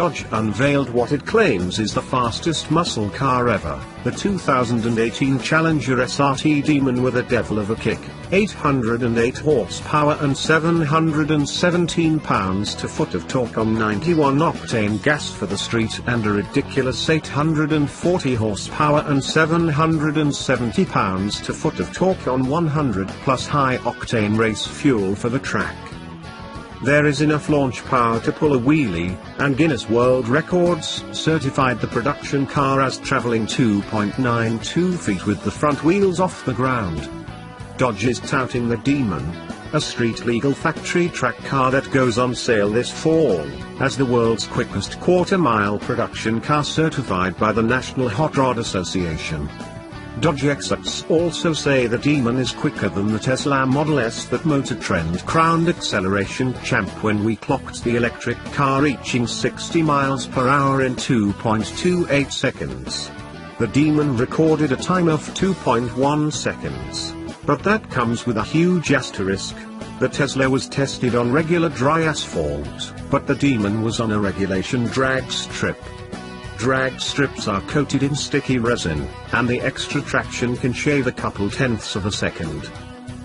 Dodge unveiled what it claims is the fastest muscle car ever, the 2018 Challenger SRT Demon with a devil of a kick, 808 horsepower and 717 pounds-to-foot of torque on 91-octane gas for the street and a ridiculous 840 horsepower and 770 pounds-to-foot of torque on 100+ high-octane race fuel for the track. There is enough launch power to pull a wheelie, and Guinness World Records certified the production car as traveling 2.92 feet with the front wheels off the ground. Dodge is touting the Demon, a street-legal factory track car that goes on sale this fall, as the world's quickest quarter-mile production car certified by the National Hot Rod Association. Dodge experts also say the Demon is quicker than the Tesla Model S that Motor Trend crowned acceleration champ when we clocked the electric car reaching 60 miles per hour in 2.28 seconds. The Demon recorded a time of 2.1 seconds. But that comes with a huge asterisk. The Tesla was tested on regular dry asphalt, but the Demon was on a regulation drag strip. Drag strips are coated in sticky resin, and the extra traction can shave a couple tenths of a second.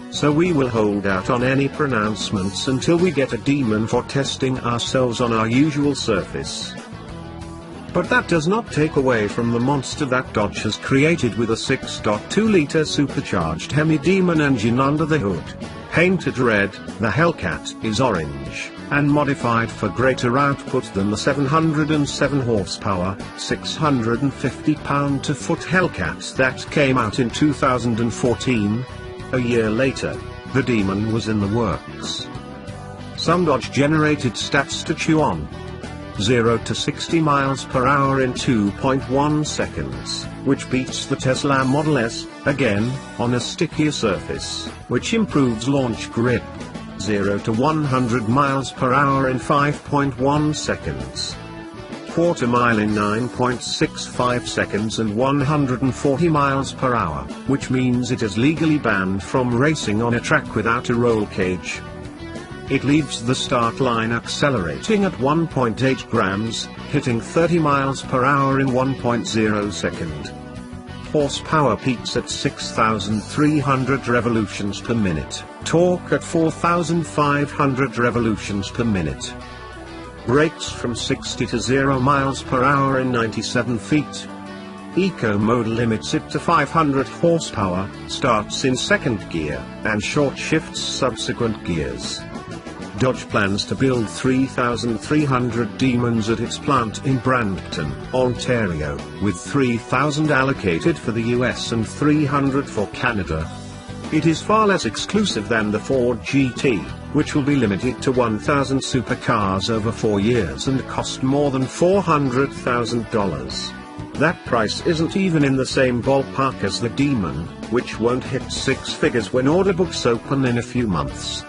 So we will hold out on any pronouncements until we get a Demon for testing ourselves on our usual surface. But that does not take away from the monster that Dodge has created with a 6.2-liter supercharged Hemi Demon engine under the hood. Painted red, the Hellcat is orange, and modified for greater output than the 707 horsepower, 650 pound-to-foot Hellcat that came out in 2014. A year later, the Demon was in the works. Some Dodge-generated stats to chew on. 0 to 60 miles per hour in 2.1 seconds, which beats the Tesla Model S, again, on a stickier surface, which improves launch grip. 0 to 100 miles per hour in 5.1 seconds. Quarter mile in 9.65 seconds and 140 miles per hour, which means it is legally banned from racing on a track without a roll cage. It leaves the start line accelerating at 1.8 grams, hitting 30 miles per hour in 1.0 second. Horsepower peaks at 6,300 revolutions per minute, torque at 4,500 revolutions per minute. Brakes from 60 to 0 miles per hour in 97 feet. Eco mode limits it to 500 horsepower, starts in second gear, and short shifts subsequent gears. Dodge plans to build 3,300 Demons at its plant in Brampton, Ontario, with 3,000 allocated for the US and 300 for Canada. It is far less exclusive than the Ford GT, which will be limited to 1,000 supercars over 4 years and cost more than $400,000. That price isn't even in the same ballpark as the Demon, which won't hit six figures when order books open in a few months.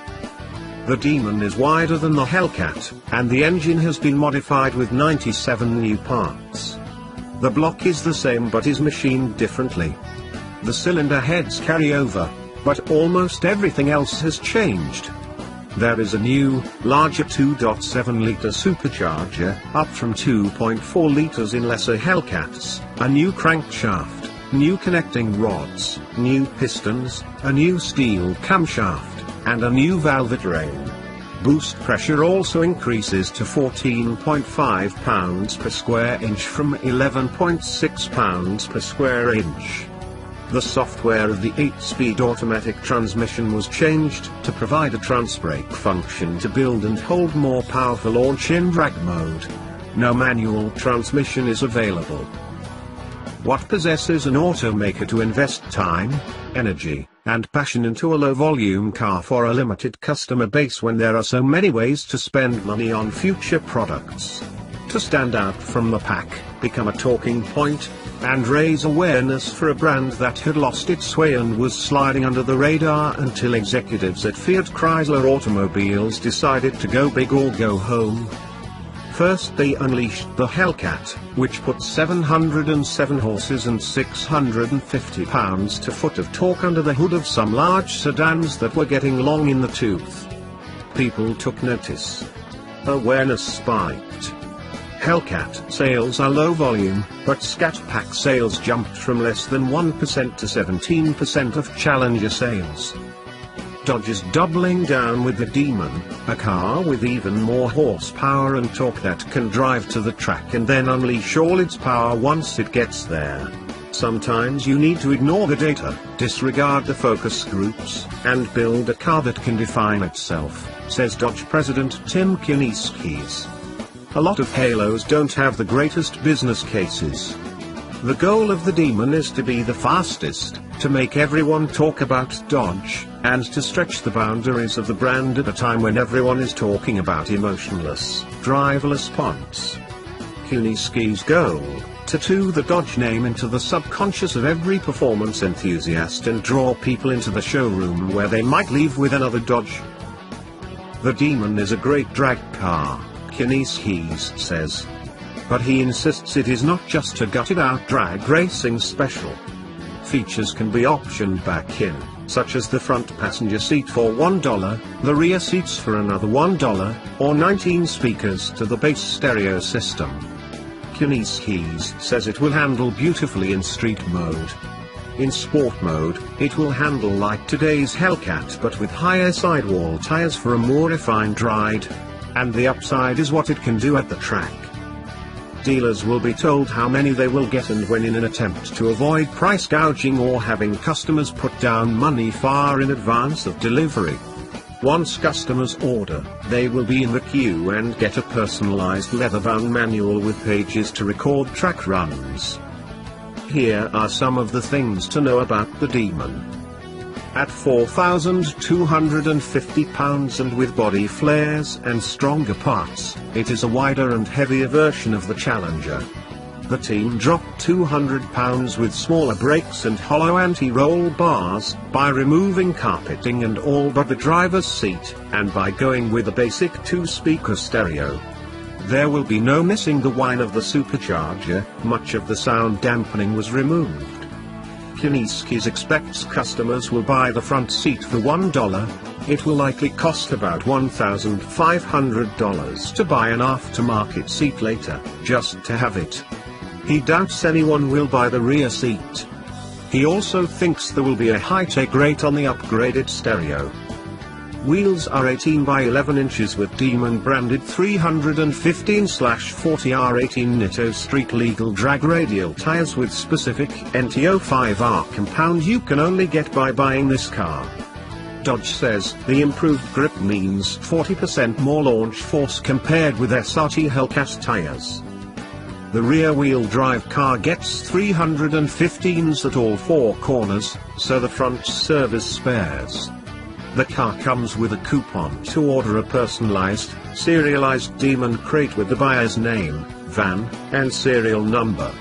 The Demon is wider than the Hellcat, and the engine has been modified with 97 new parts. The block is the same but is machined differently. The cylinder heads carry over, but almost everything else has changed. There is a new, larger 2.7-liter supercharger, up from 2.4 liters in lesser Hellcats, a new crankshaft, new connecting rods, new pistons, a new steel camshaft, and a new valve drain. Boost pressure also increases to 14.5 pounds per square inch from 11.6 pounds per square inch. The software of the 8-speed automatic transmission was changed to provide a trans-brake function to build and hold more powerful launch in drag mode. No manual transmission is available. What possesses an automaker to invest time, energy, and passion into a low-volume car for a limited customer base when there are so many ways to spend money on future products? To stand out from the pack, become a talking point, and raise awareness for a brand that had lost its way and was sliding under the radar until executives at Fiat Chrysler Automobiles decided to go big or go home. First they unleashed the Hellcat, which put 707 horses and 650 pounds-to-foot of torque under the hood of some large sedans that were getting long in the tooth. People took notice. Awareness spiked. Hellcat sales are low volume, but scatpack sales jumped from less than 1% to 17% of Challenger sales. Dodge is doubling down with the Demon, a car with even more horsepower and torque that can drive to the track and then unleash all its power once it gets there. Sometimes you need to ignore the data, disregard the focus groups, and build a car that can define itself, says Dodge President Tim Kuniskis. A lot of Halos don't have the greatest business cases. The goal of the Demon is to be the fastest, to make everyone talk about Dodge, and to stretch the boundaries of the brand at a time when everyone is talking about emotionless, driverless pods. Kuniski's goal: to tune the Dodge name into the subconscious of every performance enthusiast and draw people into the showroom where they might leave with another Dodge. The Demon is a great drag car, Kuniskis says. But he insists it is not just a gutted-out drag racing special. Features can be optioned back in, such as the front passenger seat for $1, the rear seats for another $1, or 19 speakers to the base stereo system. Kuniskis says it will handle beautifully in street mode. In sport mode, it will handle like today's Hellcat but with higher sidewall tires for a more refined ride. And the upside is what it can do at the track. Dealers will be told how many they will get and when in an attempt to avoid price gouging or having customers put down money far in advance of delivery. Once customers order, they will be in the queue and get a personalized leather-bound manual with pages to record track runs. Here are some of the things to know about the Demon. At 4,250 pounds and with body flares and stronger parts, it is a wider and heavier version of the Challenger. The team dropped 200 pounds with smaller brakes and hollow anti-roll bars, by removing carpeting and all but the driver's seat, and by going with a basic 2-speaker stereo. There will be no missing the whine of the supercharger, much of the sound dampening was removed. Kuniskis expects customers will buy the front seat for $1, it will likely cost about $1,500 to buy an aftermarket seat later, just to have it. He doubts anyone will buy the rear seat. He also thinks there will be a high-tech rate on the upgraded stereo. Wheels are 18 by 11 inches with Demon branded 315/40R18 Nitto street legal drag radial tires with specific NTO5R compound you can only get by buying this car. Dodge says the improved grip means 40% more launch force compared with SRT Hellcat tires. The rear-wheel drive car gets 315s at all 4 corners, so the front serves spares. The car comes with a coupon to order a personalized, serialized Demon crate with the buyer's name, van, and serial number.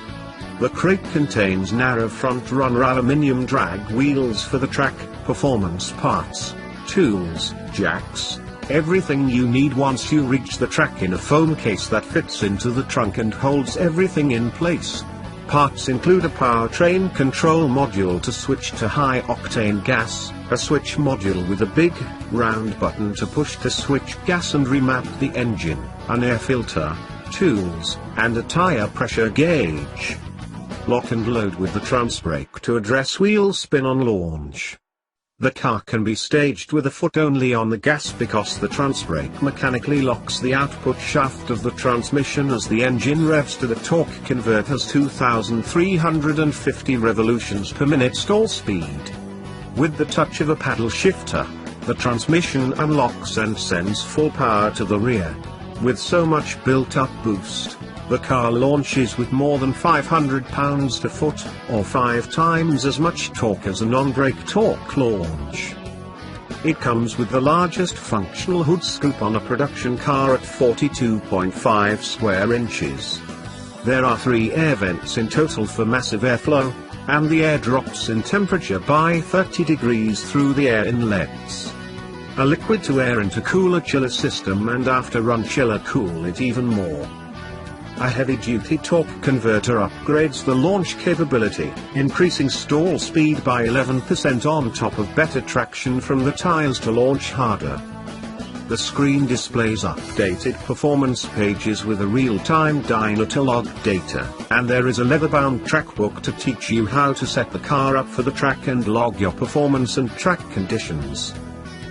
The crate contains narrow front-runner aluminium drag wheels for the track, performance parts, tools, jacks, everything you need once you reach the track in a foam case that fits into the trunk and holds everything in place. Parts include a powertrain control module to switch to high-octane gas, a switch module with a big, round button to push to switch gas and remap the engine, an air filter, tools, and a tire pressure gauge. Lock and load with the transbrake to address wheel spin on launch. The car can be staged with a foot only on the gas because the transbrake mechanically locks the output shaft of the transmission as the engine revs to the torque converter's 2,350 revolutions per minute stall speed. With the touch of a paddle shifter, the transmission unlocks and sends full power to the rear. With so much built-up boost, the car launches with more than 500 pounds to foot, or 5 times as much torque as a non-brake torque launch. It comes with the largest functional hood scoop on a production car at 42.5 square inches. There are 3 air vents in total for massive airflow, and the air drops in temperature by 30 degrees through the air inlets. A liquid-to-air intercooler chiller system and after-run chiller cool it even more. A heavy-duty torque converter upgrades the launch capability, increasing stall speed by 11% on top of better traction from the tires to launch harder. The screen displays updated performance pages with a real-time dyno to log data, and there is a leather-bound track book to teach you how to set the car up for the track and log your performance and track conditions.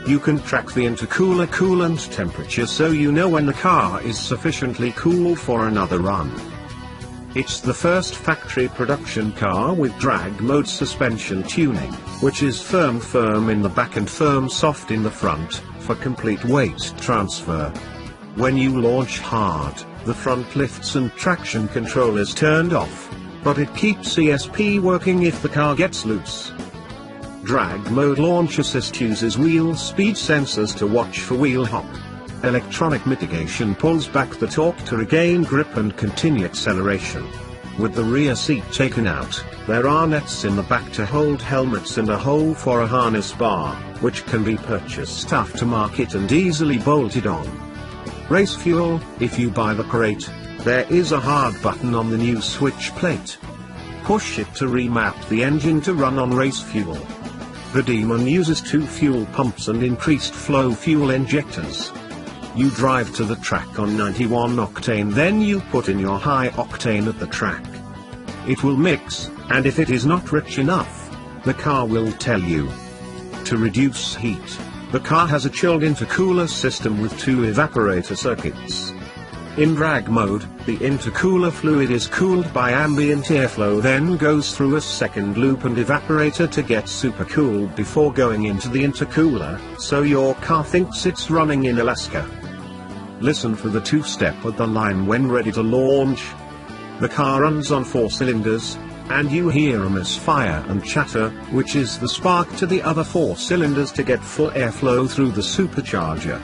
You can track the intercooler coolant temperature so you know when the car is sufficiently cool for another run. It's the first factory production car with drag mode suspension tuning, which is firm in the back and firm soft in the front, for complete weight transfer. When you launch hard, the front lifts and traction control is turned off, but it keeps ESP working if the car gets loose. Drag mode launch assist uses wheel speed sensors to watch for wheel hop. Electronic mitigation pulls back the torque to regain grip and continue acceleration. With the rear seat taken out, there are nets in the back to hold helmets and a hole for a harness bar, which can be purchased aftermarket and easily bolted on. Race fuel: if you buy the crate, there is a hard button on the new switch plate. Push it to remap the engine to run on race fuel. The Demon uses 2 fuel pumps and increased flow fuel injectors. You drive to the track on 91 octane, then you put in your high octane at the track. It will mix, and if it is not rich enough, the car will tell you. To reduce heat, the car has a chilled intercooler system with 2 evaporator circuits. In drag mode, the intercooler fluid is cooled by ambient airflow, then goes through a second loop and evaporator to get supercooled before going into the intercooler, so your car thinks it's running in Alaska. Listen for the 2-step at the line when ready to launch. The car runs on 4 cylinders, and you hear a misfire and chatter, which is the spark to the other 4 cylinders to get full airflow through the supercharger.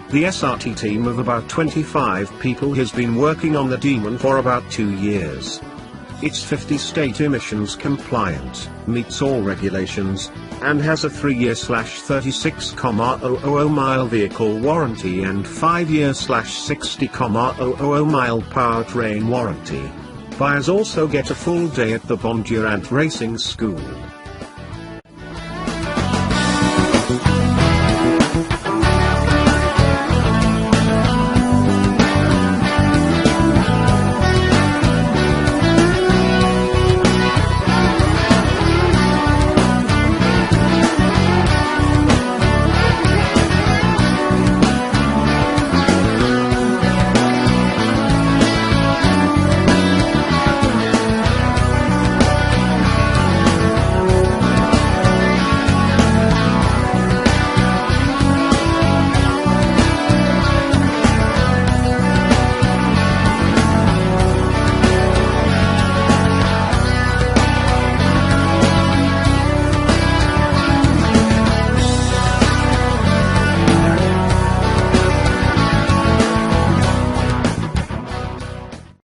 The SRT team of about 25 people has been working on the Demon for about 2 years. It's 50-state emissions compliant, meets all regulations, and has a 3-year/36,000 mile vehicle warranty and 5-year/60,000 mile powertrain warranty. Buyers also get a full day at the Bondurant Racing School.